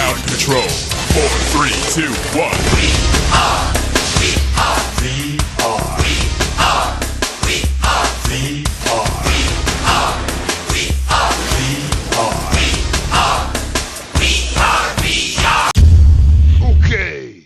ground control. 4, 3, 2, 1. We are VR. We are VR. We are VR. Okay.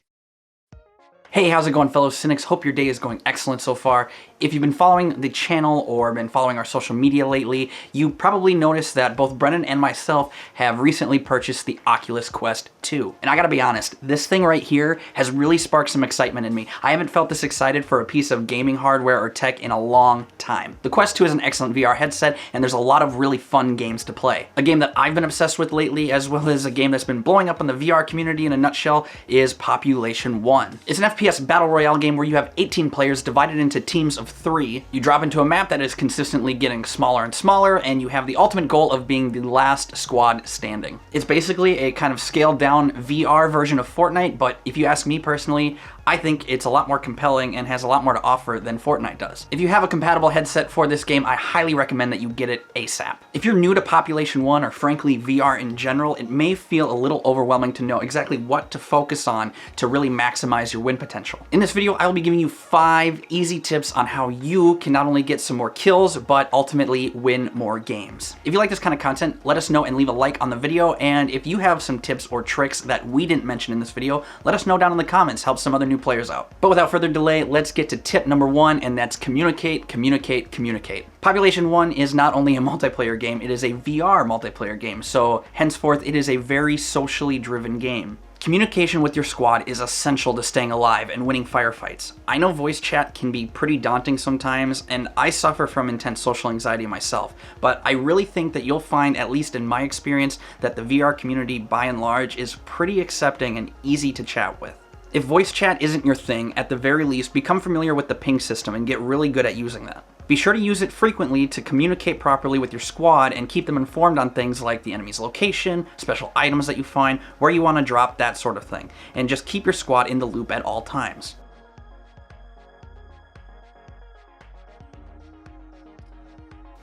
Hey, how's it going, fellow cynics? Hope your day is going excellent so far. If you've been following the channel or been following our social media lately, you probably noticed that both Brennan and myself have recently purchased the Oculus Quest 2. And I gotta be honest, this thing right here has really sparked some excitement in me. I haven't felt this excited for a piece of gaming hardware or tech in a long time. The Quest 2 is an excellent VR headset, and there's a lot of really fun games to play. A game that I've been obsessed with lately, as well as a game that's been blowing up in the VR community in a nutshell, is Population 1. It's an FPS battle royale game where you have 18 players divided into teams of 3. You drop into a map that is consistently getting smaller and smaller, and you have the ultimate goal of being the last squad standing. It's basically a kind of scaled down VR version of Fortnite, but if you ask me personally, I think it's a lot more compelling and has a lot more to offer than Fortnite does. If you have a compatible headset for this game, I highly recommend that you get it ASAP. If you're new to Population 1 or frankly VR in general, it may feel a little overwhelming to know exactly what to focus on to really maximize your win potential. In this video, I will be giving you 5 easy tips on how you can not only get some more kills, but ultimately win more games. If you like this kind of content, let us know and leave a like on the video, and if you have some tips or tricks that we didn't mention in this video, let us know down in the comments. Help some other new players out. But without further delay, let's get to tip number 1, and that's communicate, communicate, communicate. Population 1 is not only a multiplayer game, it is a VR multiplayer game, so henceforth it is a very socially driven game. Communication with your squad is essential to staying alive and winning firefights. I know voice chat can be pretty daunting sometimes, and I suffer from intense social anxiety myself, but I really think that you'll find, at least in my experience, that the VR community by and large is pretty accepting and easy to chat with. If voice chat isn't your thing, at the very least, become familiar with the ping system and get really good at using that. Be sure to use it frequently to communicate properly with your squad and keep them informed on things like the enemy's location, special items that you find, where you want to drop, that sort of thing. And just keep your squad in the loop at all times.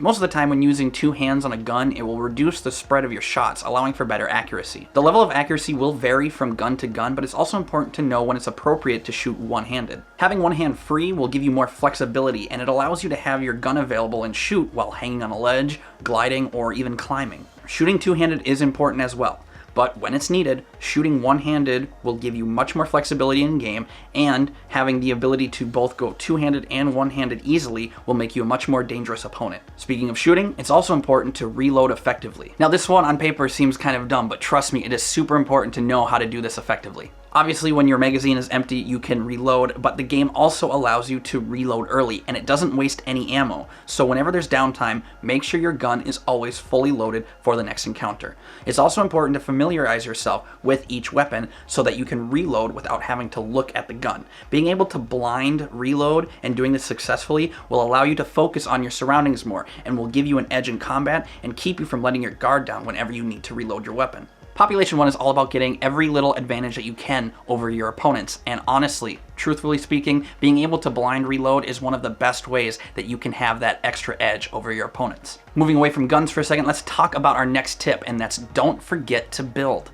Most of the time when using 2 hands on a gun, it will reduce the spread of your shots, allowing for better accuracy. The level of accuracy will vary from gun to gun, but it's also important to know when it's appropriate to shoot one-handed. Having one hand free will give you more flexibility, and it allows you to have your gun available and shoot while hanging on a ledge, gliding, or even climbing. Shooting two-handed is important as well. But when it's needed, shooting one-handed will give you much more flexibility in game, and having the ability to both go two-handed and one-handed easily will make you a much more dangerous opponent. Speaking of shooting, it's also important to reload effectively. Now this one on paper seems kind of dumb, but trust me, it is super important to know how to do this effectively. Obviously, when your magazine is empty, you can reload, but the game also allows you to reload early, and it doesn't waste any ammo. So whenever there's downtime, make sure your gun is always fully loaded for the next encounter. It's also important to familiarize yourself with each weapon so that you can reload without having to look at the gun. Being able to blind reload and doing this successfully will allow you to focus on your surroundings more and will give you an edge in combat and keep you from letting your guard down whenever you need to reload your weapon. Population 1 is all about getting every little advantage that you can over your opponents, and honestly, truthfully speaking, being able to blind reload is one of the best ways that you can have that extra edge over your opponents. Moving away from guns for a second, let's talk about our next tip, and that's don't forget to build.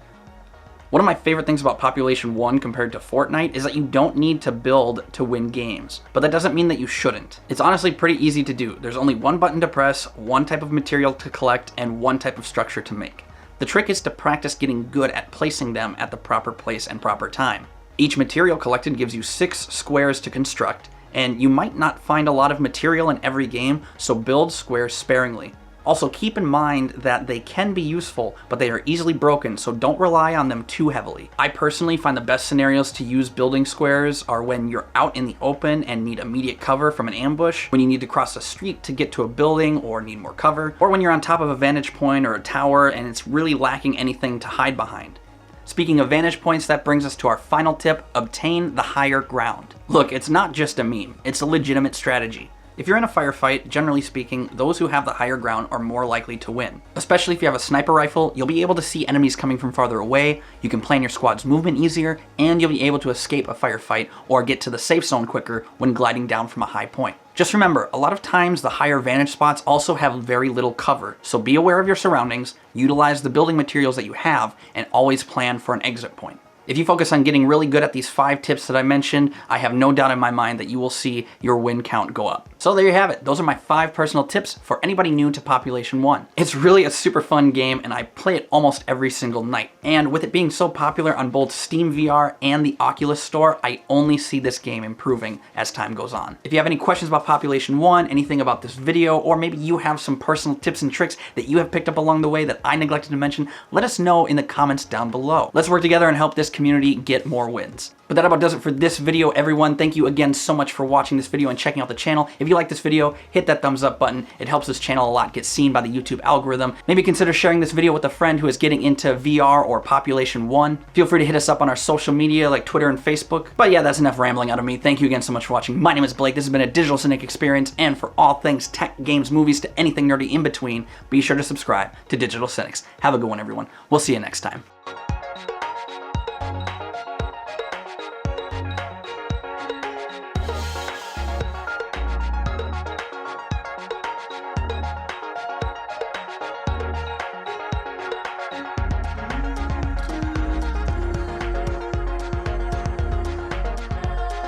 One of my favorite things about Population 1 compared to Fortnite is that you don't need to build to win games, but that doesn't mean that you shouldn't. It's honestly pretty easy to do. There's only one button to press, one type of material to collect, and one type of structure to make. The trick is to practice getting good at placing them at the proper place and proper time. Each material collected gives you 6 squares to construct, and you might not find a lot of material in every game, so build squares sparingly. Also, keep in mind that they can be useful, but they are easily broken, so don't rely on them too heavily. I personally find the best scenarios to use building squares are when you're out in the open and need immediate cover from an ambush, when you need to cross a street to get to a building or need more cover, or when you're on top of a vantage point or a tower and it's really lacking anything to hide behind. Speaking of vantage points, that brings us to our final tip: obtain the higher ground. Look, it's not just a meme, it's a legitimate strategy. If you're in a firefight, generally speaking, those who have the higher ground are more likely to win. Especially if you have a sniper rifle, you'll be able to see enemies coming from farther away, you can plan your squad's movement easier, and you'll be able to escape a firefight or get to the safe zone quicker when gliding down from a high point. Just remember, a lot of times the higher vantage spots also have very little cover, so be aware of your surroundings, utilize the building materials that you have, and always plan for an exit point. If you focus on getting really good at these 5 tips that I mentioned, I have no doubt in my mind that you will see your win count go up. So there you have it. Those are my 5 personal tips for anybody new to Population 1. It's really a super fun game and I play it almost every single night. And with it being so popular on both Steam VR and the Oculus Store, I only see this game improving as time goes on. If you have any questions about Population 1, anything about this video, or maybe you have some personal tips and tricks that you have picked up along the way that I neglected to mention, let us know in the comments down below. Let's work together and help this community get more wins. But that about does it for this video, everyone. Thank you again so much for watching this video and checking out the channel. If you like this video, hit that thumbs up button. It helps this channel a lot get seen by the YouTube algorithm. Maybe consider sharing this video with a friend who is getting into VR or Population 1. Feel free to hit us up on our social media like Twitter and Facebook. But yeah, that's enough rambling out of me. Thank you again so much for watching. My name is Blake. This has been a Digital Cynic experience, and for all things tech, games, movies, to anything nerdy in between, be sure to subscribe to Digital Cynics. Have a good one, everyone. We'll see you next time.